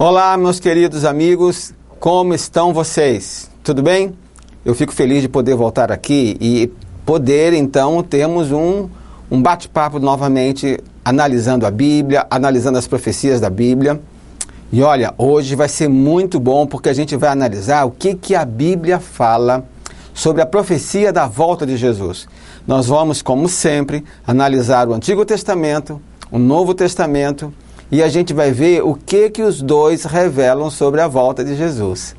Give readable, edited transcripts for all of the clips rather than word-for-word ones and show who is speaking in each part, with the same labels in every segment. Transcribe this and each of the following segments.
Speaker 1: Olá, meus queridos amigos, como estão vocês? Tudo bem? Eu fico feliz de poder voltar aqui e poder, então, termos um bate-papo novamente, analisando a Bíblia, analisando as profecias da Bíblia. E olha, hoje vai ser muito bom porque a gente vai analisar o que a Bíblia fala sobre a profecia da volta de Jesus. Nós vamos, como sempre, analisar o Antigo Testamento, o Novo Testamento, e a gente vai ver o que os dois revelam sobre a volta de Jesus.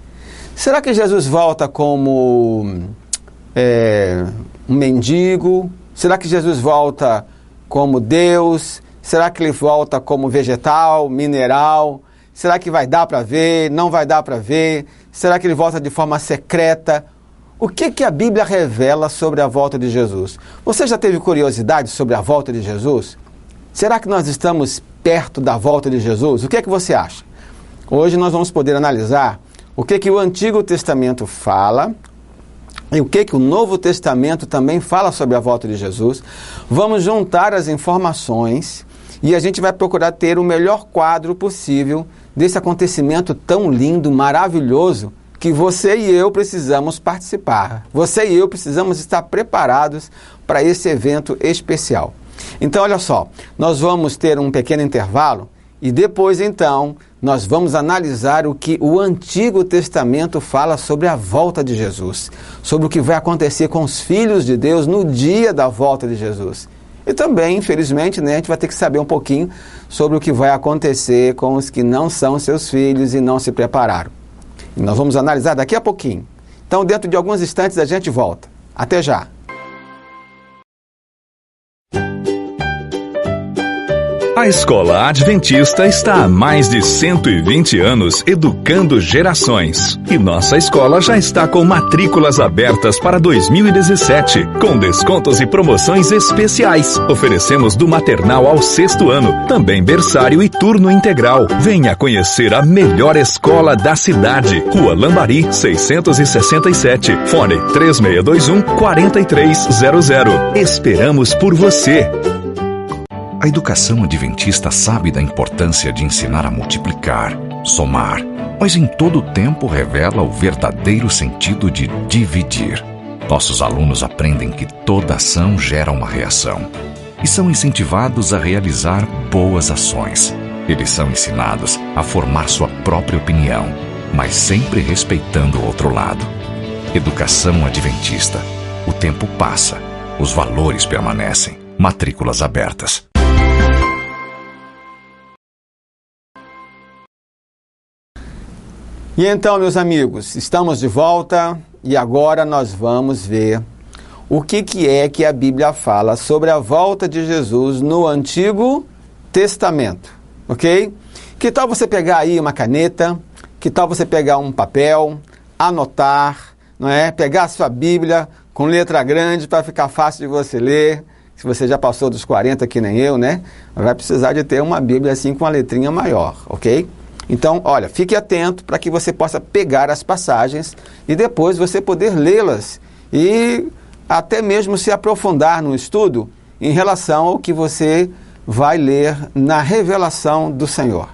Speaker 1: Será que Jesus volta como um mendigo? Será que Jesus volta como Deus? Será que ele volta como vegetal, mineral? Será que vai dar para ver? Não vai dar para ver? Será que ele volta de forma secreta? O que a Bíblia revela sobre a volta de Jesus? Você já teve curiosidade sobre a volta de Jesus? Será que nós estamos perto da volta de Jesus? O que é que você acha? Hoje nós vamos poder analisar o que o Antigo Testamento fala e o que o Novo Testamento também fala sobre a volta de Jesus. Vamos juntar as informações e a gente vai procurar ter o melhor quadro possível desse acontecimento tão lindo, maravilhoso, que você e eu precisamos participar. Você e eu precisamos estar preparados para esse evento especial. Então, olha só, nós vamos ter um pequeno intervalo e depois, então, nós vamos analisar o que o Antigo Testamento fala sobre a volta de Jesus, sobre o que vai acontecer com os filhos de Deus no dia da volta de Jesus. E também, infelizmente, a gente vai ter que saber um pouquinho sobre o que vai acontecer com os que não são seus filhos e não se prepararam. E nós vamos analisar daqui a pouquinho. Então, dentro de alguns instantes, a gente volta. Até já!
Speaker 2: A Escola Adventista está há mais de 120 anos educando gerações. E nossa escola já está com matrículas abertas para 2017, com descontos e promoções especiais. Oferecemos do maternal ao 6º ano, também berçário e turno integral. Venha conhecer a melhor escola da cidade. Rua Lambari, 667, fone 3621-4300. Esperamos por você!
Speaker 3: A educação adventista sabe da importância de ensinar a multiplicar, somar, mas em todo o tempo revela o verdadeiro sentido de dividir. Nossos alunos aprendem que toda ação gera uma reação e são incentivados a realizar boas ações. Eles são ensinados a formar sua própria opinião, mas sempre respeitando o outro lado. Educação adventista. O tempo passa, os valores permanecem. Matrículas abertas.
Speaker 1: E então, meus amigos, estamos de volta e agora nós vamos ver o que é que a Bíblia fala sobre a volta de Jesus no Antigo Testamento, ok? Que tal você pegar aí uma caneta, que tal você pegar um papel, anotar, não é? Pegar a sua Bíblia com letra grande para ficar fácil de você ler. Se você já passou dos 40, que nem eu, né? Vai precisar de ter uma Bíblia assim com uma letrinha maior, ok? Então, olha, fique atento para que você possa pegar as passagens e depois você poder lê-las e até mesmo se aprofundar no estudo em relação ao que você vai ler na revelação do Senhor.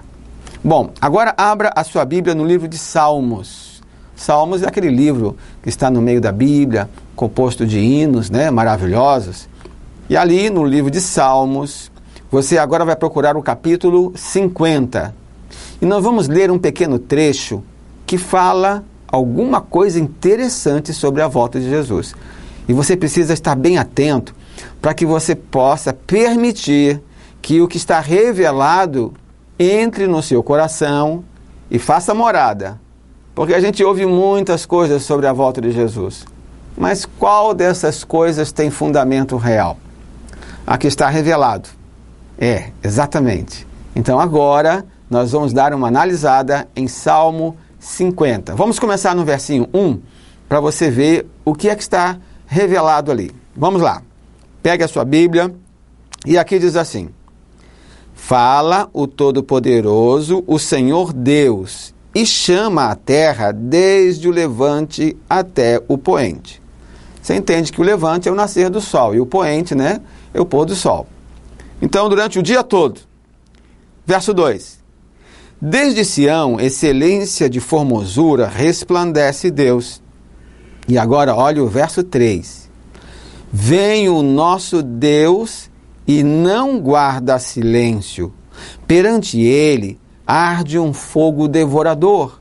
Speaker 1: Bom, agora abra a sua Bíblia no livro de Salmos. Salmos é aquele livro que está no meio da Bíblia, composto de hinos, né, maravilhosos. E ali no livro de Salmos, você agora vai procurar o capítulo 50. E nós vamos ler um pequeno trecho que fala alguma coisa interessante sobre a volta de Jesus. E você precisa estar bem atento para que você possa permitir que o que está revelado entre no seu coração e faça morada. Porque a gente ouve muitas coisas sobre a volta de Jesus. Mas qual dessas coisas tem fundamento real? A que está revelado. Exatamente. Então agora nós vamos dar uma analisada em Salmo 50. Vamos começar no versinho 1 para você ver o que é que está revelado ali. Vamos lá. Pegue a sua Bíblia e aqui diz assim: Fala o Todo-Poderoso, o Senhor Deus, e chama a terra desde o levante até o poente. Você entende que o levante é o nascer do sol e o poente, né, é o pôr do sol. Então, durante o dia todo. Verso 2. Desde Sião, excelência de formosura, resplandece Deus. E agora, olha o verso 3. Vem o nosso Deus e não guarda silêncio. Perante ele arde um fogo devorador.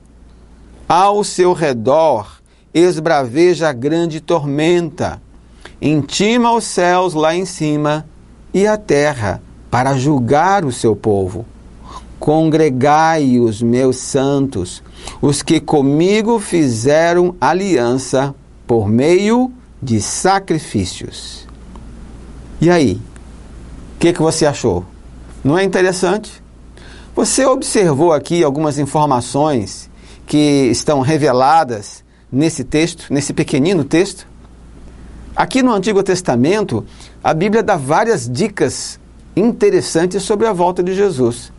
Speaker 1: Ao seu redor esbraveja grande tormenta. Intima os céus lá em cima e a terra para julgar o seu povo. Congregai os meus santos, os que comigo fizeram aliança por meio de sacrifícios. E aí? O que você achou? Não é interessante? Você observou aqui algumas informações que estão reveladas nesse texto, nesse pequenino texto? Aqui no Antigo Testamento, a Bíblia dá várias dicas interessantes sobre a volta de Jesus.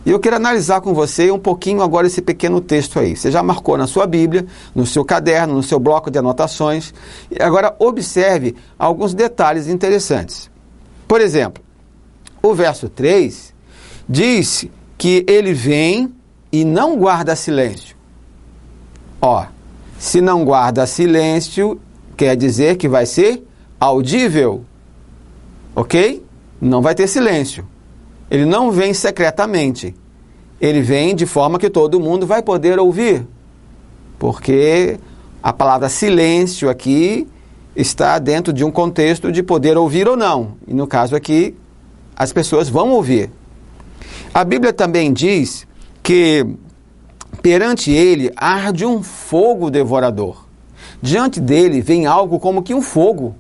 Speaker 1: E eu quero analisar com você um pouquinho agora esse pequeno texto aí. Você já marcou na sua Bíblia, no seu caderno, no seu bloco de anotações. E agora observe alguns detalhes interessantes. Por exemplo, o verso 3 diz que ele vem e não guarda silêncio. Se não guarda silêncio, quer dizer que vai ser audível. Ok? Não vai ter silêncio. Ele não vem secretamente. Ele vem de forma que todo mundo vai poder ouvir. Porque a palavra silêncio aqui está dentro de um contexto de poder ouvir ou não. E no caso aqui, as pessoas vão ouvir. A Bíblia também diz que perante ele arde um fogo devorador. Diante dele vem algo como que um fogo.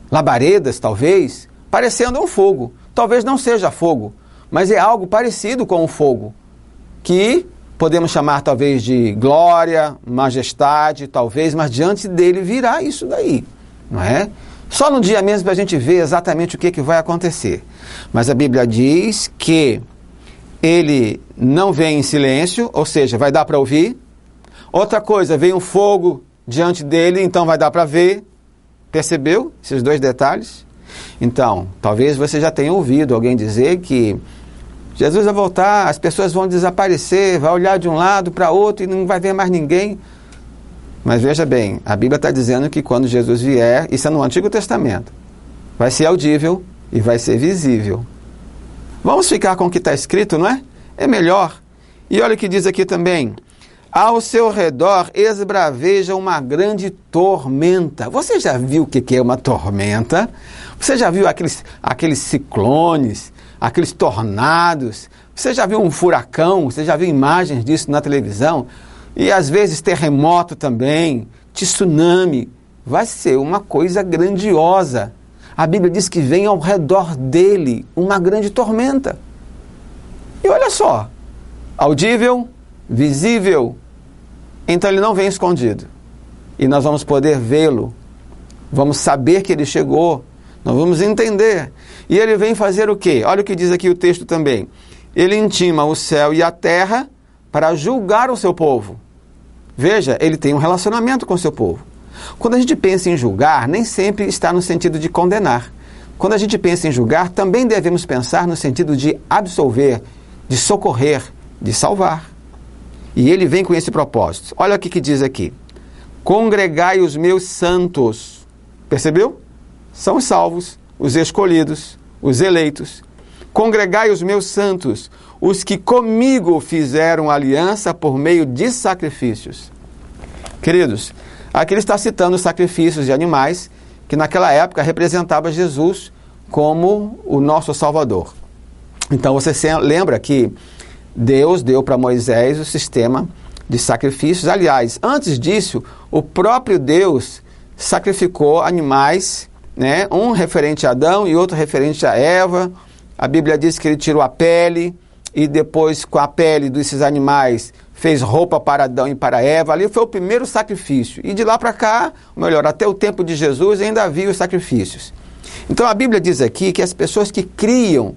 Speaker 1: Labaredas, talvez, parecendo um fogo. Talvez não seja fogo, mas é algo parecido com o fogo, que podemos chamar talvez de glória, majestade, talvez, mas diante dele virá isso daí, não é? Só no dia mesmo para a gente ver exatamente o que vai acontecer. Mas a Bíblia diz que ele não vem em silêncio, ou seja, vai dar para ouvir. Outra coisa, vem um fogo diante dele, então vai dar para ver. Percebeu esses dois detalhes? Então, talvez você já tenha ouvido alguém dizer que Jesus vai voltar, as pessoas vão desaparecer, vai olhar de um lado para outro e não vai ver mais ninguém. Mas veja bem, a Bíblia está dizendo que quando Jesus vier, isso é no Antigo Testamento, vai ser audível e vai ser visível. Vamos ficar com o que está escrito, não é? É melhor. E olha o que diz aqui também. Ao seu redor esbraveja uma grande tormenta. Você já viu o que é uma tormenta? Você já viu aqueles ciclones, aqueles tornados? Você já viu um furacão? Você já viu imagens disso na televisão? E às vezes terremoto também, tsunami. Vai ser uma coisa grandiosa. A Bíblia diz que vem ao redor dele uma grande tormenta. E olha só, audível, visível. Então ele não vem escondido. E nós vamos poder vê-lo. Vamos saber que ele chegou. Nós vamos entender. E ele vem fazer o quê? Olha o que diz aqui o texto também. Ele intima o céu e a terra para julgar o seu povo. Veja, ele tem um relacionamento com o seu povo. Quando a gente pensa em julgar, nem sempre está no sentido de condenar. Quando a gente pensa em julgar, também devemos pensar no sentido de absolver, de socorrer, de salvar. E ele vem com esse propósito. Olha o que diz aqui. Congregai os meus santos. Percebeu? São os salvos, os escolhidos, os eleitos. Congregai os meus santos, os que comigo fizeram aliança por meio de sacrifícios. Queridos, aqui ele está citando sacrifícios de animais que naquela época representava Jesus como o nosso Salvador. Então você lembra que Deus deu para Moisés o sistema de sacrifícios. Aliás, antes disso, o próprio Deus sacrificou animais, né? Um referente a Adão e outro referente a Eva. A Bíblia diz que ele tirou a pele e depois com a pele desses animais fez roupa para Adão e para Eva. Ali foi o primeiro sacrifício. E de lá para cá, ou melhor, até o tempo de Jesus ainda havia os sacrifícios. Então a Bíblia diz aqui que as pessoas que criam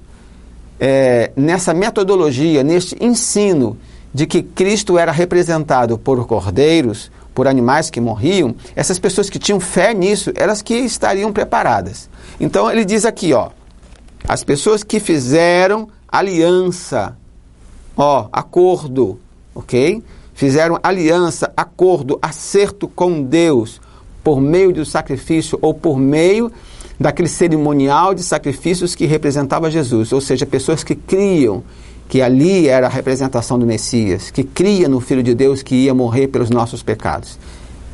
Speaker 1: nessa metodologia, neste ensino de que Cristo era representado por cordeiros, por animais que morriam, essas pessoas que tinham fé nisso, elas que estariam preparadas. Então ele diz aqui, ó, as pessoas que fizeram aliança, acordo, ok? Fizeram aliança, acordo, acerto com Deus por meio do sacrifício ou por meio daquele cerimonial de sacrifícios que representava Jesus. Ou seja, pessoas que criam que ali era a representação do Messias, que cria no Filho de Deus que ia morrer pelos nossos pecados.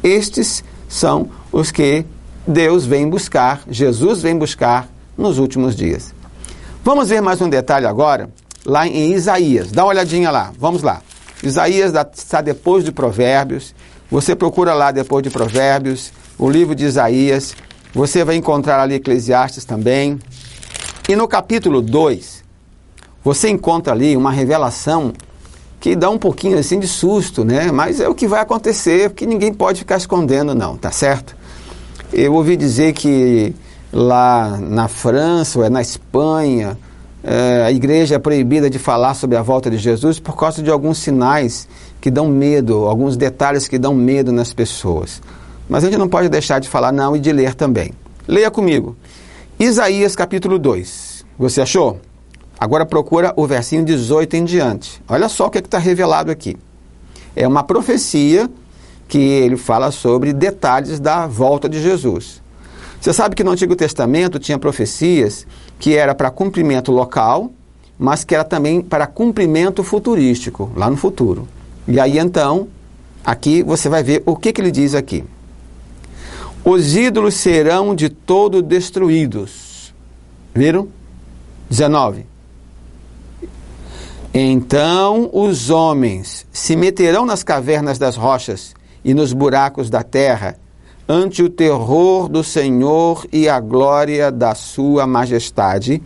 Speaker 1: Estes são os que Deus vem buscar, Jesus vem buscar nos últimos dias. Vamos ver mais um detalhe agora, lá em Isaías. Dá uma olhadinha lá, vamos lá. Isaías está depois de Provérbios. Você procura lá depois de Provérbios, o livro de Isaías. Você vai encontrar ali Eclesiastes também. E no capítulo 2, você encontra ali uma revelação que dá um pouquinho assim de susto, né? Mas é o que vai acontecer, porque ninguém pode ficar escondendo não, tá certo? Eu ouvi dizer que lá na França ou na Espanha, a igreja é proibida de falar sobre a volta de Jesus por causa de alguns sinais que dão medo, alguns detalhes que dão medo nas pessoas. Mas a gente não pode deixar de falar não e de ler também. Leia comigo. Isaías capítulo 2. Você achou? Agora procura o versinho 18 em diante. Olha só o que está revelado aqui. É uma profecia que ele fala sobre detalhes da volta de Jesus. Você sabe que no Antigo Testamento tinha profecias que era para cumprimento local, mas que era também para cumprimento futurístico, lá no futuro. E aí então, aqui você vai ver o que ele diz aqui. Os ídolos serão de todo destruídos. Viram? 19. Então os homens se meterão nas cavernas das rochas e nos buracos da terra, ante o terror do Senhor e a glória da sua majestade,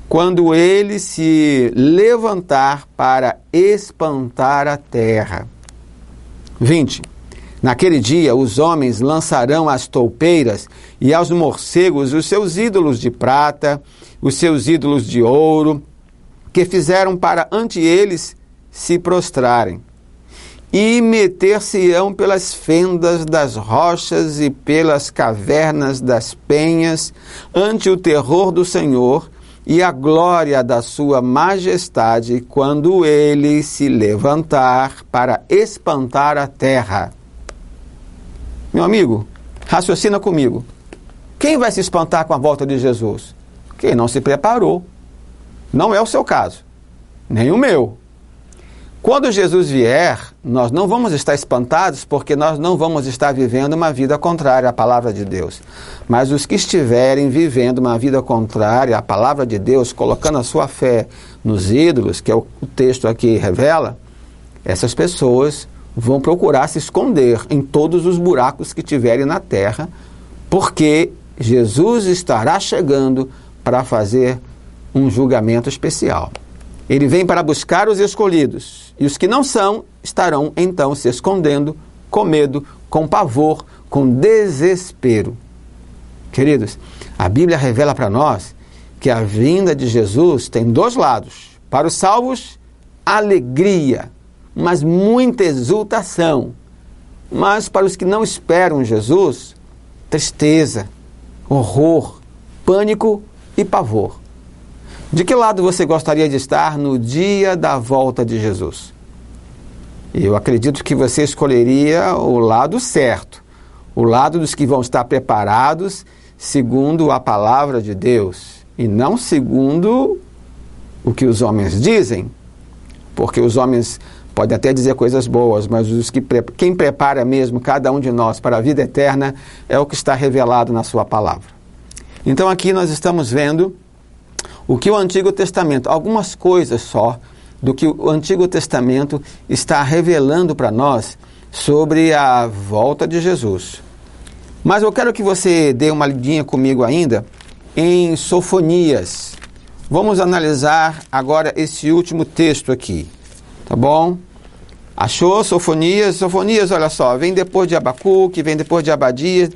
Speaker 1: quando ele se levantar para espantar a terra. 20. Naquele dia os homens lançarão às toupeiras e aos morcegos os seus ídolos de prata, os seus ídolos de ouro, que fizeram para ante eles se prostrarem. E meter-se-ão pelas fendas das rochas e pelas cavernas das penhas, ante o terror do Senhor e a glória da sua majestade, quando ele se levantar para espantar a terra. Meu amigo, raciocina comigo. Quem vai se espantar com a volta de Jesus? Quem não se preparou. Não é o seu caso, nem o meu. Quando Jesus vier, nós não vamos estar espantados porque nós não vamos estar vivendo uma vida contrária à palavra de Deus. Mas os que estiverem vivendo uma vida contrária à palavra de Deus, colocando a sua fé nos ídolos, que é o texto aqui revela, essas pessoas vão procurar se esconder em todos os buracos que tiverem na terra, porque Jesus estará chegando para fazer um julgamento especial. Ele vem para buscar os escolhidos, e os que não são estarão então se escondendo, com medo, com pavor, com desespero. Queridos, a Bíblia revela para nós que a vinda de Jesus tem dois lados. Para os salvos, alegria, mas muita exultação. Mas para os que não esperam Jesus, tristeza, horror, pânico e pavor. De que lado você gostaria de estar no dia da volta de Jesus? Eu acredito que você escolheria o lado certo, o lado dos que vão estar preparados segundo a palavra de Deus e não segundo o que os homens dizem, porque os homens podem até dizer coisas boas, mas quem prepara mesmo cada um de nós para a vida eterna é o que está revelado na sua palavra. Então aqui nós estamos vendo o que o Antigo Testamento, algumas coisas só do que o Antigo Testamento está revelando para nós sobre a volta de Jesus. Mas eu quero que você dê uma lidinha comigo ainda em Sofonias. Vamos analisar agora esse último texto aqui, tá bom? Achou Sofonias? Sofonias, olha só, vem depois de Abacuque, vem depois de Obadias,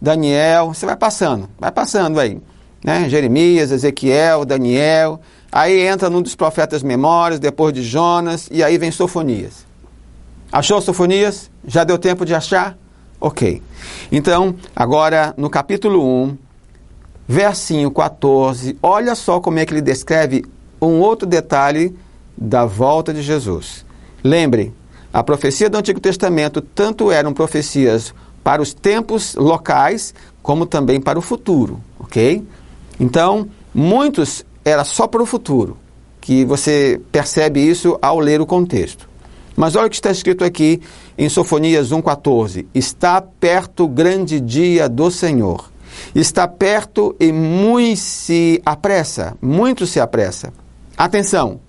Speaker 1: Daniel, você vai passando aí, né? Jeremias, Ezequiel, Daniel, aí entra num dos profetas menores, depois de Jonas, e aí vem Sofonias. Achou Sofonias? Já deu tempo de achar? Ok. Então, agora no capítulo 1, versinho 14, olha só como é que ele descreve um outro detalhe da volta de Jesus. Lembre, a profecia do Antigo Testamento tanto eram profecias para os tempos locais, como também para o futuro, ok? Então, muitos era só para o futuro, que você percebe isso ao ler o contexto. Mas olha o que está escrito aqui em Sofonias 1,14. Está perto o grande dia do Senhor. Está perto e muito se apressa. Atenção!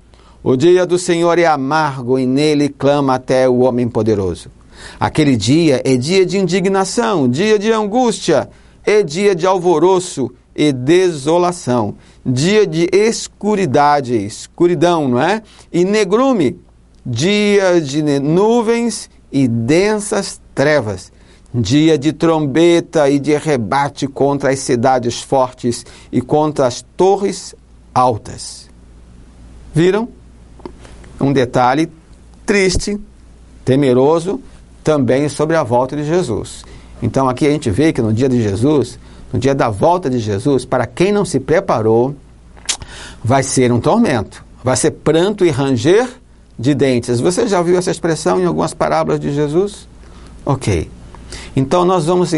Speaker 1: O dia do Senhor é amargo e nele clama até o homem poderoso. Aquele dia é dia de indignação, dia de angústia, é dia de alvoroço e desolação, dia de escuridão, não é? E negrume, dia de nuvens e densas trevas, dia de trombeta e de rebate contra as cidades fortes e contra as torres altas. Viram? Um detalhe triste, temeroso, também sobre a volta de Jesus. Então aqui a gente vê que no dia de Jesus, no dia da volta de Jesus, para quem não se preparou, vai ser um tormento, vai ser pranto e ranger de dentes. Você já ouviu essa expressão em algumas parábolas de Jesus? Ok. Então nós vamos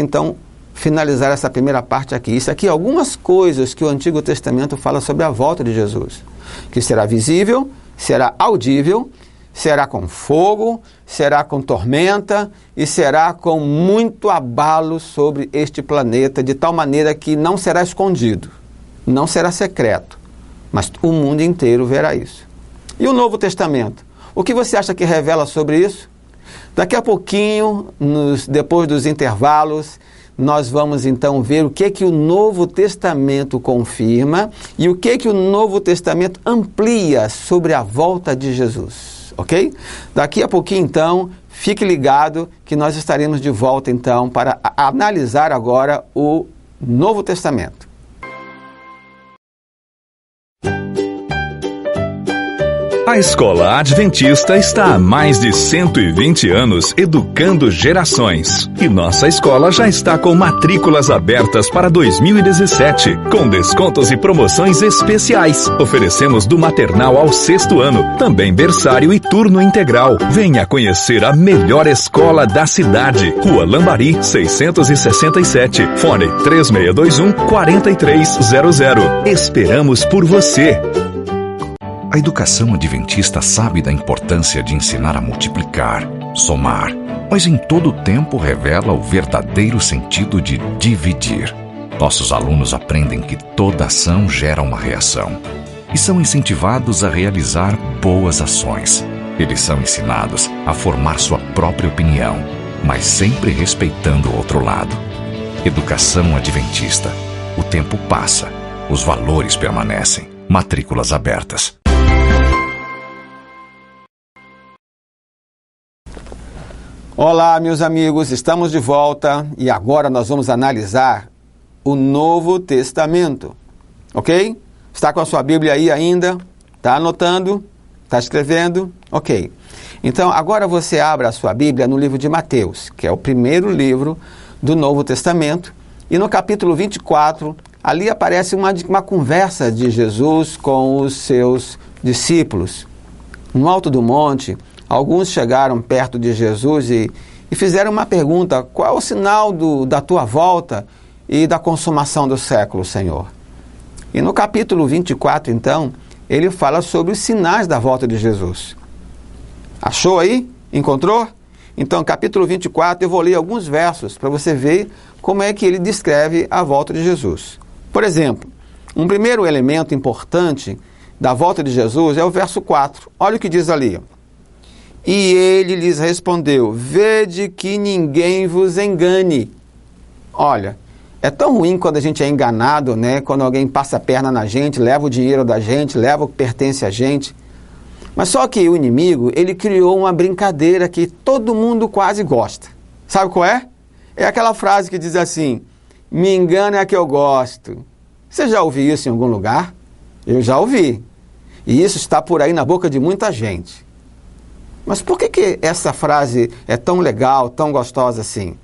Speaker 1: finalizar essa primeira parte aqui. Isso aqui é algumas coisas que o Antigo Testamento fala sobre a volta de Jesus. Que será visível, será audível, será com fogo, será com tormenta e será com muito abalo sobre este planeta, de tal maneira que não será escondido, não será secreto, mas o mundo inteiro verá isso. E o Novo Testamento? O que você acha que revela sobre isso? Daqui a pouquinho, depois dos intervalos, nós vamos então ver o que o Novo Testamento confirma e o que o Novo Testamento amplia sobre a volta de Jesus, ok? Daqui a pouquinho então, fique ligado que nós estaremos de volta então para analisar agora o Novo Testamento.
Speaker 2: A Escola Adventista está há mais de 120 anos educando gerações. E nossa escola já está com matrículas abertas para 2017, com descontos e promoções especiais. Oferecemos do maternal ao 6º ano, também berçário e turno integral. Venha conhecer a melhor escola da cidade. Rua Lambari, 667. Fone 3621-4300. Esperamos por você.
Speaker 3: A educação adventista sabe da importância de ensinar a multiplicar, somar, mas em todo o tempo revela o verdadeiro sentido de dividir. Nossos alunos aprendem que toda ação gera uma reação e são incentivados a realizar boas ações. Eles são ensinados a formar sua própria opinião, mas sempre respeitando o outro lado. Educação adventista. O tempo passa, os valores permanecem. Matrículas abertas.
Speaker 1: Olá, meus amigos, estamos de volta e agora nós vamos analisar o Novo Testamento, ok? Está com a sua Bíblia aí ainda? Está anotando? Está escrevendo? Ok. Então, agora você abra a sua Bíblia no livro de Mateus, que é o primeiro livro do Novo Testamento, e no capítulo 24, ali aparece uma conversa de Jesus com os seus discípulos. No alto do monte, alguns chegaram perto de Jesus e fizeram uma pergunta: qual é o sinal da tua volta e da consumação do século, Senhor? E no capítulo 24, então, ele fala sobre os sinais da volta de Jesus. Achou aí? Encontrou? Então, capítulo 24, eu vou ler alguns versos para você ver como é que ele descreve a volta de Jesus. Por exemplo, um primeiro elemento importante da volta de Jesus é o verso 4. Olha o que diz ali. E ele lhes respondeu: vede que ninguém vos engane. Olha, é tão ruim quando a gente é enganado, né? Quando alguém passa a perna na gente, leva o dinheiro da gente, leva o que pertence a gente. Mas só que o inimigo, ele criou uma brincadeira que todo mundo quase gosta. Sabe qual é? É aquela frase que diz assim: me engana é que eu gosto. Você já ouviu isso em algum lugar? Eu já ouvi. E isso está por aí na boca de muita gente. Mas por que essa frase é tão legal, tão gostosa assim?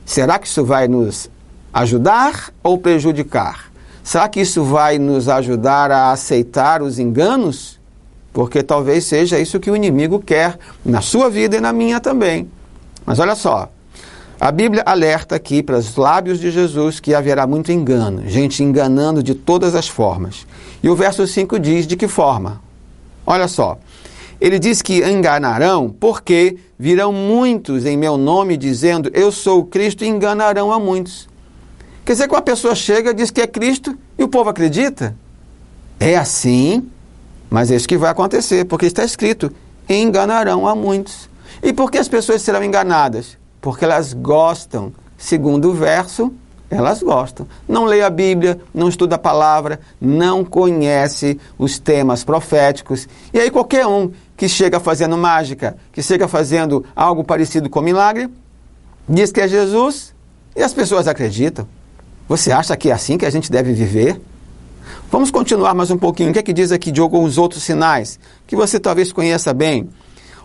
Speaker 1: Será que isso vai nos ajudar ou prejudicar? Será que isso vai nos ajudar a aceitar os enganos? Porque talvez seja isso que o inimigo quer na sua vida e na minha também. Mas olha só, a Bíblia alerta aqui para os lábios de Jesus que haverá muito engano, gente enganando de todas as formas. E o verso 5 diz de que forma? Olha só, ele diz que enganarão porque virão muitos em meu nome dizendo eu sou o Cristo e enganarão a muitos. Quer dizer que uma pessoa chega, diz que é Cristo e o povo acredita? É assim, mas é isso que vai acontecer, porque está escrito, enganarão a muitos. E por que as pessoas serão enganadas? Porque elas gostam, segundo o verso, elas gostam. Não lê a Bíblia, não estuda a palavra, não conhece os temas proféticos. E aí qualquer um que chega fazendo mágica, que chega fazendo algo parecido com milagre, diz que é Jesus e as pessoas acreditam. Você acha que é assim que a gente deve viver? Vamos continuar mais um pouquinho. O que é que diz aqui de alguns outros sinais que você talvez conheça bem?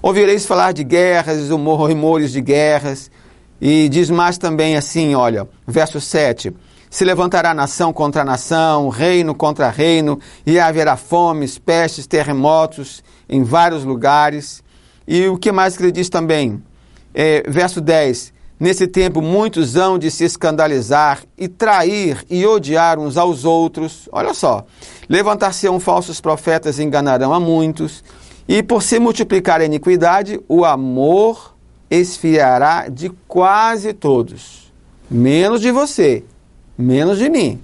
Speaker 1: Ouvireis falar de guerras, rumores de guerras. E diz mais também assim, olha, verso 7. Se levantará nação contra nação, reino contra reino, e haverá fomes, pestes, terremotos em vários lugares. E o que mais que ele diz também? Verso 10. Nesse tempo muitos hão de se escandalizar e trair e odiar uns aos outros. Olha só, levantar-se-ão falsos profetas e enganarão a muitos. E por se multiplicar a iniquidade, o amor esfriará de quase todos. Menos de você, menos de mim.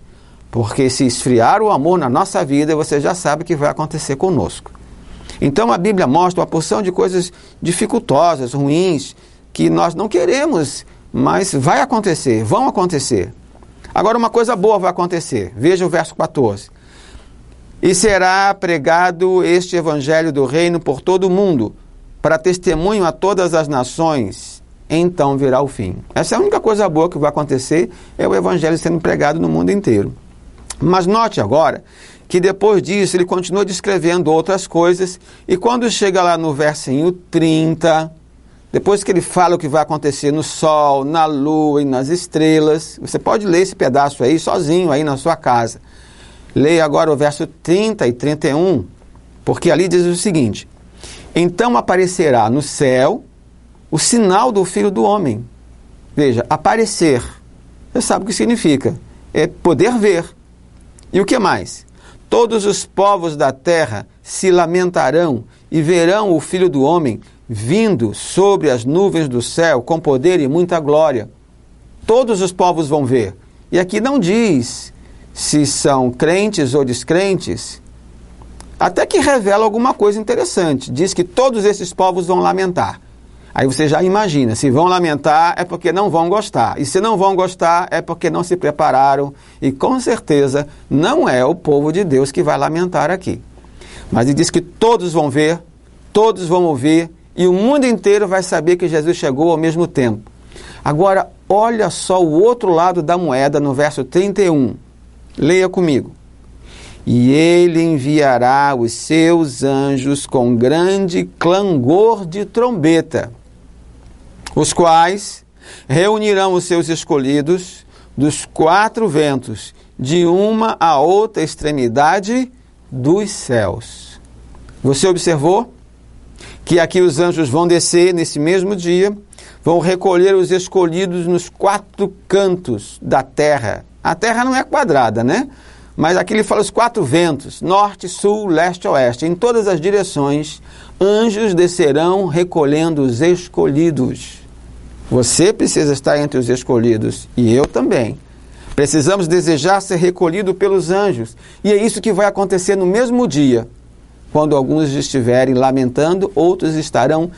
Speaker 1: Porque se esfriar o amor na nossa vida, você já sabe o que vai acontecer conosco. Então a Bíblia mostra uma porção de coisas dificultosas, ruins, que nós não queremos, mas vai acontecer, vão acontecer. Agora uma coisa boa vai acontecer. Veja o verso 14. E será pregado este evangelho do reino por todo o mundo, para testemunho a todas as nações, então virá o fim. Essa é a única coisa boa que vai acontecer, é o evangelho sendo pregado no mundo inteiro. Mas note agora que depois disso ele continua descrevendo outras coisas, e quando chega lá no versinho 30, depois que ele fala o que vai acontecer no sol, na lua e nas estrelas, você pode ler esse pedaço aí sozinho aí na sua casa. Leia agora o verso 30 e 31, porque ali diz o seguinte: então aparecerá no céu o sinal do Filho do Homem. Veja, aparecer. Você sabe o que significa? É poder ver. E o que mais? Todos os povos da terra se lamentarão e verão o Filho do Homem vindo sobre as nuvens do céu com poder e muita glória. Todos os povos vão ver. E aqui não diz se são crentes ou descrentes, até que revela alguma coisa interessante. Diz que todos esses povos vão lamentar. Aí você já imagina, se vão lamentar é porque não vão gostar. E se não vão gostar é porque não se prepararam. E com certeza não é o povo de Deus que vai lamentar aqui. Mas ele diz que todos vão ver, todos vão ouvir, e o mundo inteiro vai saber que Jesus chegou ao mesmo tempo. Agora, olha só o outro lado da moeda no verso 31. Leia comigo. E ele enviará os seus anjos com grande clangor de trombeta, os quais reunirão os seus escolhidos dos quatro ventos, de uma a outra extremidade dos céus. Você observou que aqui os anjos vão descer nesse mesmo dia, vão recolher os escolhidos nos 4 cantos da terra. A terra não é quadrada, né? Mas aqui ele fala os 4 ventos, norte, sul, leste, oeste. Em todas as direções, anjos descerão recolhendo os escolhidos. Você precisa estar entre os escolhidos, e eu também. Precisamos desejar ser recolhido pelos anjos. E é isso que vai acontecer no mesmo dia. Quando alguns estiverem lamentando, outros estarão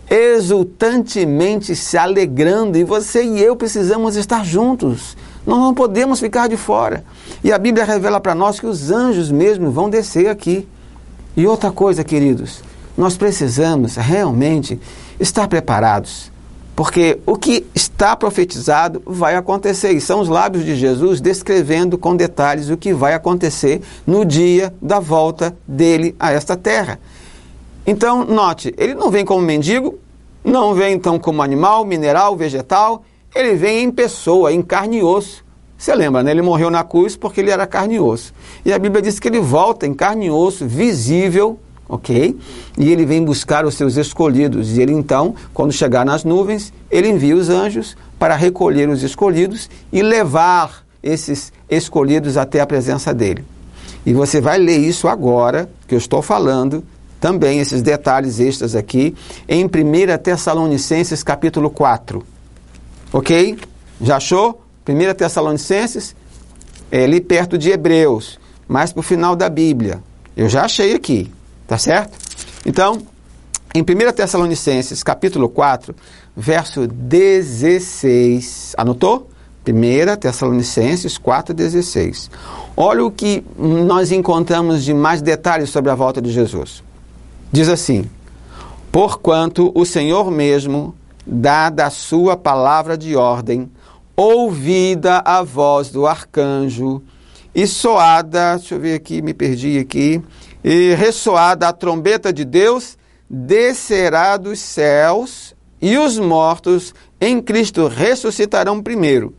Speaker 1: exultantemente se alegrando. E você e eu precisamos estar juntos. Nós não podemos ficar de fora. E a Bíblia revela para nós que os anjos mesmo vão descer aqui. E outra coisa, queridos, nós precisamos realmente estar preparados. Porque o que está profetizado vai acontecer. E são os lábios de Jesus descrevendo com detalhes o que vai acontecer no dia da volta dele a esta terra. Então, note, ele não vem como mendigo, não vem então como animal, mineral, vegetal, ele vem em pessoa, em carne e osso. Você lembra, né? Ele morreu na cruz porque ele era carne e osso. E a Bíblia diz que ele volta em carne e osso, visível, ok? E ele vem buscar os seus escolhidos. E ele então, quando chegar nas nuvens, ele envia os anjos para recolher os escolhidos e levar esses escolhidos até a presença dele. E você vai ler isso agora, que eu estou falando, também esses detalhes extras aqui, em 1 Tessalonicenses capítulo 4. Ok? Já achou? 1 Tessalonicenses, ali perto de Hebreus, mais para o final da Bíblia. Eu já achei aqui, tá certo? Então, em 1 Tessalonicenses, capítulo 4, verso 16, anotou? 1 Tessalonicenses 4,16. Olha o que nós encontramos de mais detalhes sobre a volta de Jesus. Diz assim: porquanto o Senhor mesmo, dada a sua palavra de ordem, ouvida a voz do arcanjo, e soada, deixa eu ver aqui, me perdi aqui, e ressoada a trombeta de Deus, descerá dos céus, e os mortos em Cristo ressuscitarão primeiro.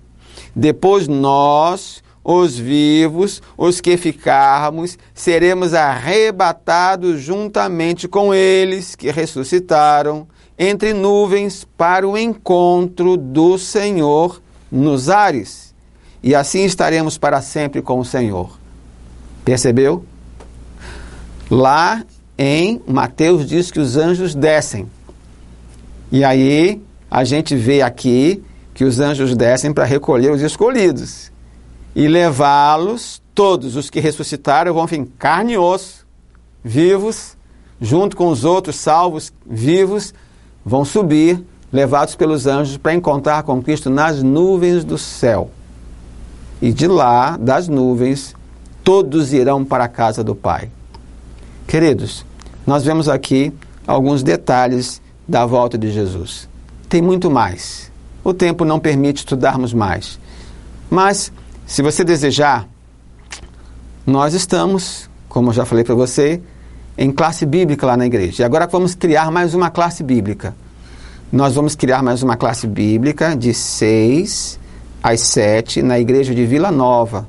Speaker 1: Depois nós, os vivos, os que ficarmos, seremos arrebatados juntamente com eles que ressuscitaram, entre nuvens para o encontro do Senhor nos ares, e assim estaremos para sempre com o Senhor. Percebeu? Lá em Mateus diz que os anjos descem. E aí a gente vê aqui que os anjos descem para recolher os escolhidos e levá-los, todos os que ressuscitaram vão vir carne e osso, vivos, junto com os outros salvos vivos, vão subir, levados pelos anjos para encontrar com Cristo nas nuvens do céu. E de lá, das nuvens, todos irão para a casa do Pai. Queridos, nós vemos aqui alguns detalhes da volta de Jesus. Tem muito mais. O tempo não permite estudarmos mais. Mas, se você desejar, nós estamos, como eu já falei para você, em classe bíblica lá na igreja. E agora vamos criar mais uma classe bíblica. Nós vamos criar mais uma classe bíblica de 6 às 7 na igreja de Vila Nova,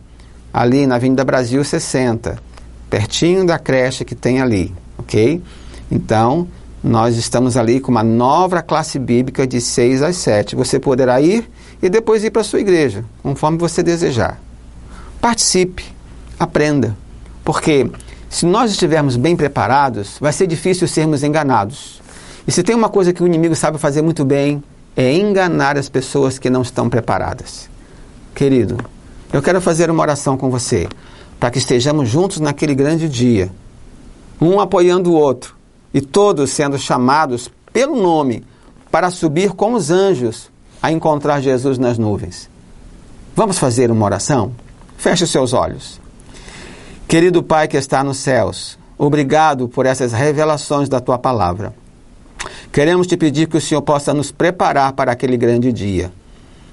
Speaker 1: ali na Avenida Brasil 60, pertinho da creche que tem ali, ok? Então, nós estamos ali com uma nova classe bíblica de 6 às 7. Você poderá ir e depois ir para a sua igreja, conforme você desejar. Participe, aprenda, porque se nós estivermos bem preparados, vai ser difícil sermos enganados. E se tem uma coisa que o inimigo sabe fazer muito bem, é enganar as pessoas que não estão preparadas. Querido, eu quero fazer uma oração com você, para que estejamos juntos naquele grande dia, um apoiando o outro, e todos sendo chamados pelo nome para subir com os anjos a encontrar Jesus nas nuvens. Vamos fazer uma oração? Feche os seus olhos. Querido Pai que está nos céus, obrigado por essas revelações da Tua palavra. Queremos te pedir que o Senhor possa nos preparar para aquele grande dia.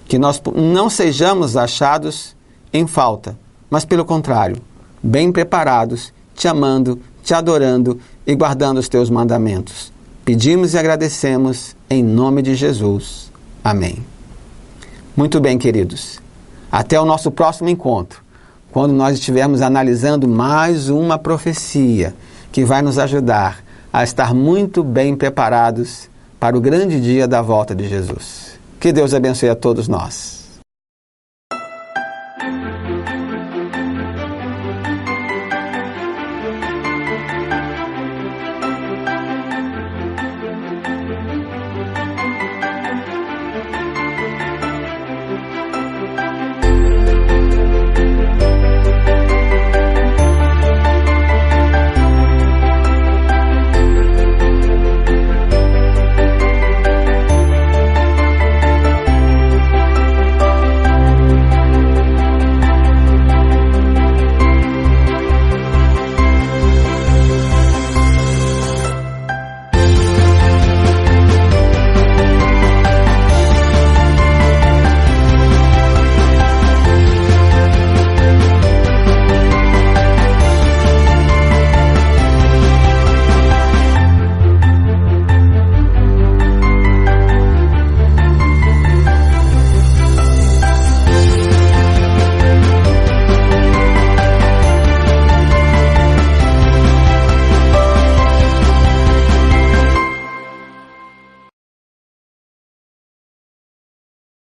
Speaker 1: Que nós não sejamos achados em falta, mas pelo contrário, bem preparados, te amando, te adorando e guardando os teus mandamentos. Pedimos e agradecemos em nome de Jesus. Amém. Muito bem, queridos. Até o nosso próximo encontro, quando nós estivermos analisando mais uma profecia que vai nos ajudar a estar muito bem preparados para o grande dia da volta de Jesus. Que Deus abençoe a todos nós.